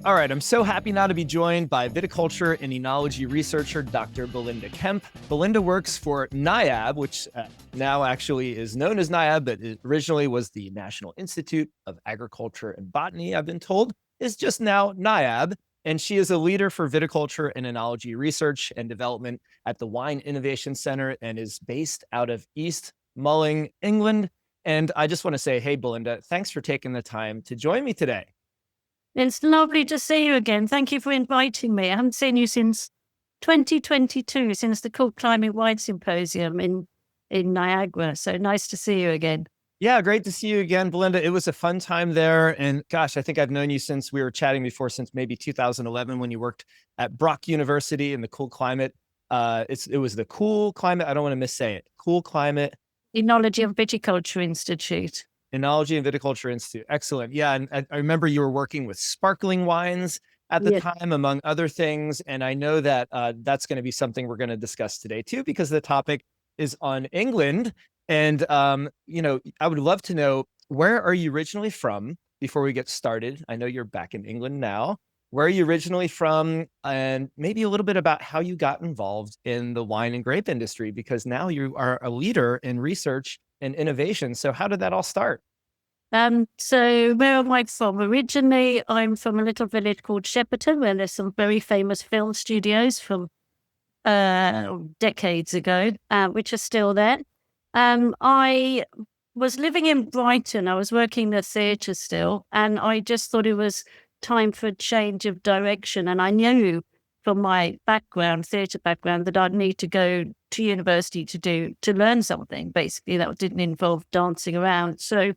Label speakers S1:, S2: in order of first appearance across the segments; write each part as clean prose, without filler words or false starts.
S1: All right, I'm so happy now to be joined by viticulture and enology researcher, Dr. Belinda Kemp. Belinda works for NIAB, which now actually is known as NIAB, but it originally was the National Institute of Agriculture and Botany, I've been told, is just now NIAB. And she is a leader for viticulture and enology research and development at the Wine Innovation Center and is based out of East Mulling, England. And I just want to say, hey, Belinda, thanks for taking the time to join me today.
S2: It's lovely to see you again. Thank you for inviting me. I haven't seen you since 2022, since the Cool Climate Wine Symposium in Niagara. So nice to see you again.
S1: Yeah, great to see you again, Belinda. It was a fun time there. And gosh, I think I've known you since we were chatting before, since maybe 2011 when you worked at Brock University in the cool climate. It was the cool climate. I don't want to missay it. Cool climate.
S2: Enology and Viticulture Institute.
S1: Enology and Viticulture Institute. Excellent. Yeah. And I remember you were working with sparkling wines at the time, among other things. And I know that that's going to be something we're going to discuss today too, because the topic is on England. And, I would love to know, where are you originally from before we get started? I know you're back in England now. Where are you originally from? And maybe a little bit about how you got involved in the wine and grape industry, because now you are a leader in research and innovation. So how did that all start?
S2: So where am I from? Originally, I'm from a little village called Shepperton, where there's some very famous film studios from decades ago, which are still there. I was living in Brighton. I was working the theatre still, and I just thought it was time for a change of direction. And I knew from my background, theatre background, that I'd need to go to university to learn something, basically, that didn't involve dancing around. So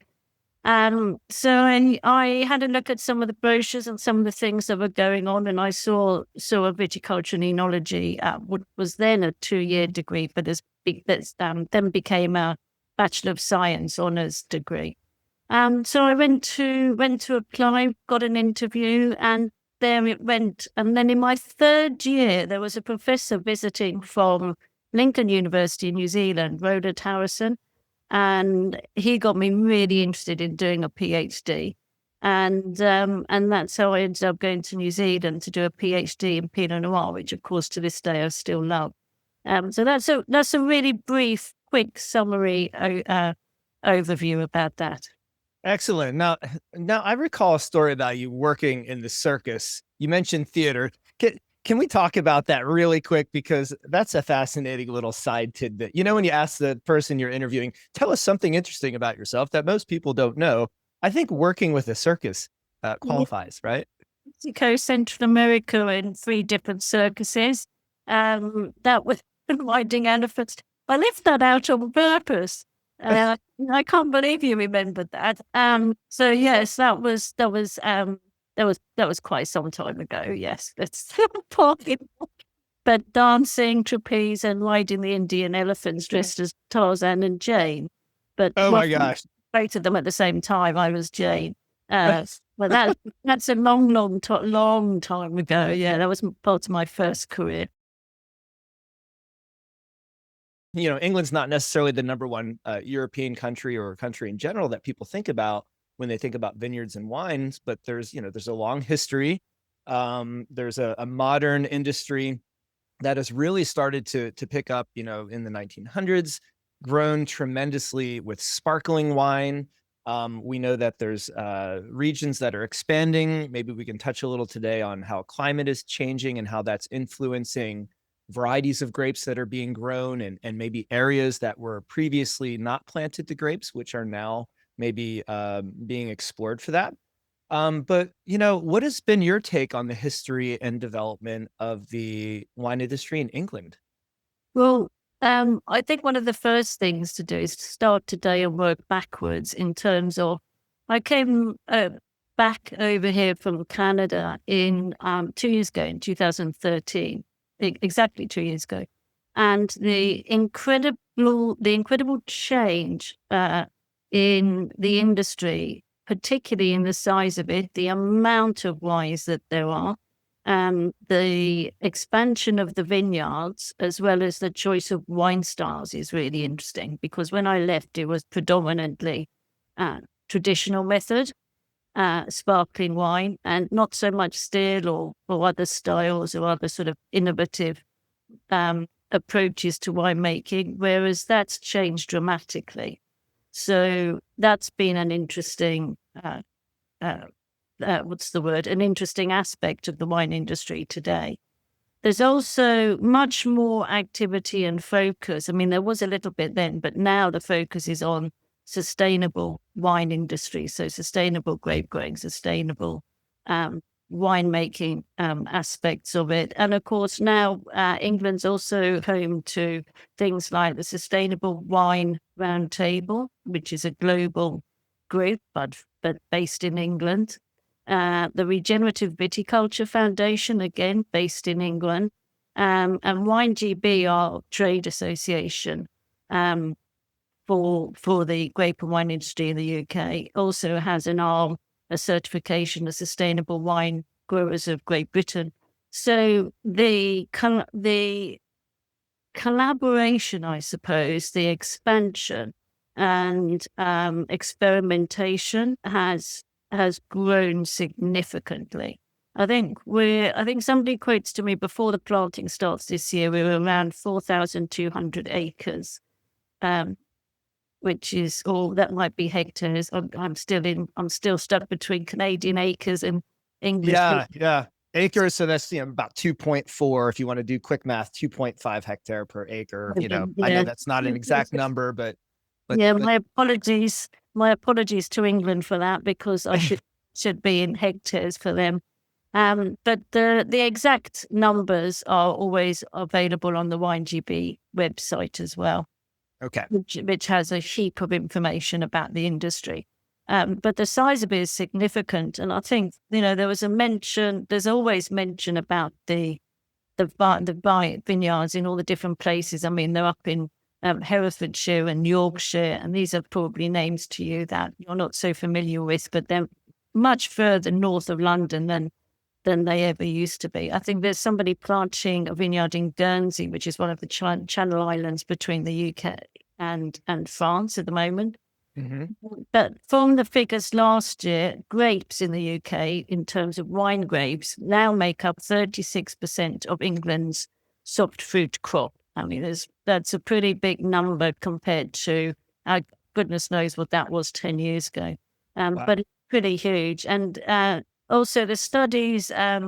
S2: I had a look at some of the brochures and some of the things that were going on, and I saw a viticulture and enology, what was then a 2-year degree, but then became a Bachelor of Science honours degree. So I went to apply, got an interview, and there it went. And then in my 3rd year, there was a professor visiting from Lincoln University in New Zealand, Roland Harrison, and he got me really interested in doing a PhD. And that's how I ended up going to New Zealand to do a PhD in Pinot Noir, which of course to this day I still love. So that's a really brief, quick summary overview about that.
S1: Excellent. Now I recall a story about you working in the circus. You mentioned theater. Can we talk about that really quick? Because that's a fascinating little side tidbit. When you ask the person you're interviewing, tell us something interesting about yourself that most people don't know, I think working with a circus qualifies, right?
S2: Mexico, Central America, in 3 different circuses. That was riding elephants. I left that out on purpose. I can't believe you remembered that. So yes, that was quite some time ago. Yes, that's but dancing, trapeze, and riding the Indian elephants dressed as Tarzan and Jane. But
S1: oh my gosh,
S2: both of them at the same time. I was Jane. Well, that's a long time ago. Yeah, that was part of my first career.
S1: England's not necessarily the number one European country or country in general that people think about when they think about vineyards and wines, but there's a long history. There's a modern industry that has really started to pick up, in the 1900s, grown tremendously with sparkling wine. We know that there's regions that are expanding. Maybe we can touch a little today on how climate is changing and how that's influencing varieties of grapes that are being grown, and maybe areas that were previously not planted to grapes, which are now maybe being explored for that. But what has been your take on the history and development of the wine industry in England?
S2: Well, I think one of the first things to do is to start today and work backwards in terms of, I came back over here from Canada in 2 years ago, in 2013. Exactly 2 years ago, and the incredible change in the industry, particularly in the size of it, the amount of wines that there are, the expansion of the vineyards, as well as the choice of wine styles, is really interesting. Because when I left, it was predominantly traditional method. sparkling wine, and not so much still or other styles or other sort of innovative approaches to winemaking, whereas that's changed dramatically. So that's been an interesting, what's the word? An interesting aspect of the wine industry today. There's also much more activity and focus. I mean, there was a little bit then, but now the focus is on sustainable wine industry. So sustainable grape growing, sustainable winemaking aspects of it. And of course, now England's also home to things like the Sustainable Wine Roundtable, which is a global group, but based in England. The Regenerative Viticulture Foundation, again, based in England, and WineGB, our trade association for the grape and wine industry in the UK, also has an arm, a certification of sustainable wine growers of Great Britain. So the collaboration, I suppose, the expansion and experimentation has grown significantly. I think somebody quotes to me before the planting starts this year, we were around 4,200 acres, which is, or that might be hectares. I'm still stuck between Canadian acres and English.
S1: Yeah. Acres. So that's, about 2.4, if you want to do quick math, 2.5 hectare per acre.
S2: Yeah.
S1: I know that's not an exact number, but
S2: my apologies to England for that, because I should be in hectares for them. But the exact numbers are always available on the WineGB website as well.
S1: Okay.
S2: Which has a heap of information about the industry. But the size of it is significant. And I think, there's always mention about the vineyards in all the different places. I mean, they're up in Herefordshire and Yorkshire, and these are probably names to you that you're not so familiar with, but they're much further north of London than they ever used to be. I think there's somebody planting a vineyard in Guernsey, which is one of the Channel Islands between the UK and France at the moment.
S1: Mm-hmm.
S2: But from the figures last year, grapes in the UK, in terms of wine grapes, now make up 36% of England's soft fruit crop. I mean, that's a pretty big number compared to, goodness knows what that was 10 years ago.
S1: Wow.
S2: But it's pretty huge. And also the studies that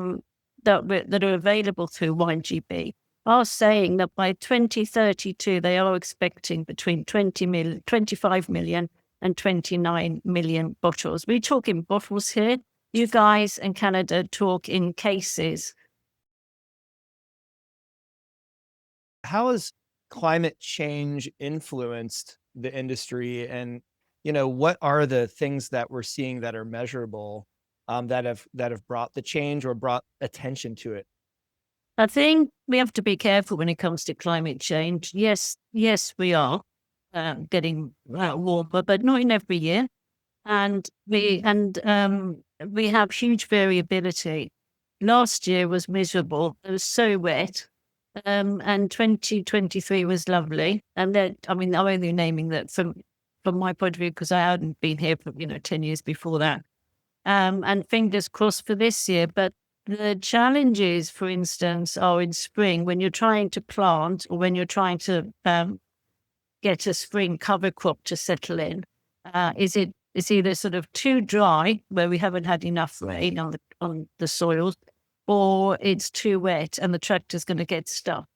S2: are available through WineGB are saying that by 2032, they are expecting between 25 million and 29 million bottles. We talk in bottles here. You guys in Canada talk in cases.
S1: How has climate change influenced the industry? And, what are the things that we're seeing that are measurable that have brought the change or brought attention to it?
S2: I think we have to be careful when it comes to climate change. Yes, we are getting warmer, but not in every year. And we have huge variability. Last year was miserable. It was so wet. And 2023 was lovely. And I'm only naming that from my point of view, because I hadn't been here for 10 years before that. And fingers crossed for this year. But the challenges, for instance, are in spring when you're trying to plant, or when you're trying to get a spring cover crop to settle in. It's either sort of too dry, where we haven't had enough rain on the soils, or it's too wet and the tractor's going to get stuck.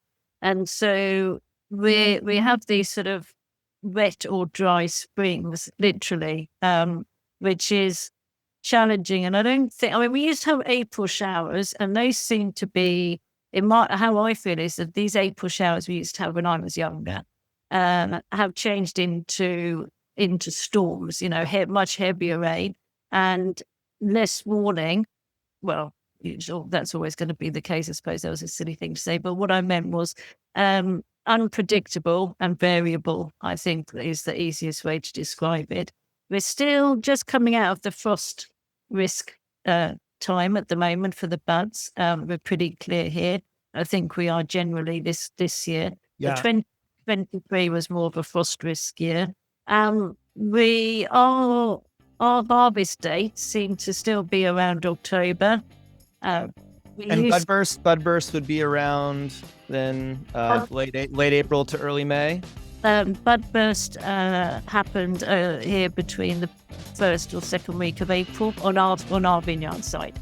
S2: And so we have these sort of wet or dry springs, literally, which is challenging. And we used to have April showers, and they seem to be, how I feel is that these April showers we used to have when I was younger have changed into storms, much heavier rain and less warning. Well, that's always going to be the case. I suppose that was a silly thing to say, but what I meant was unpredictable and variable, I think, is the easiest way to describe it. We're still just coming out of the frost risk time at the moment for the buds. We're pretty clear here. I think we are generally this year.
S1: Yeah.
S2: 2023 was more of a frost risk year. We are our harvest dates seem to still be around October. Uh, we
S1: And
S2: used
S1: bud burst would be around then late April to early May.
S2: bud burst happened here between the first or second week of April on our vineyard site.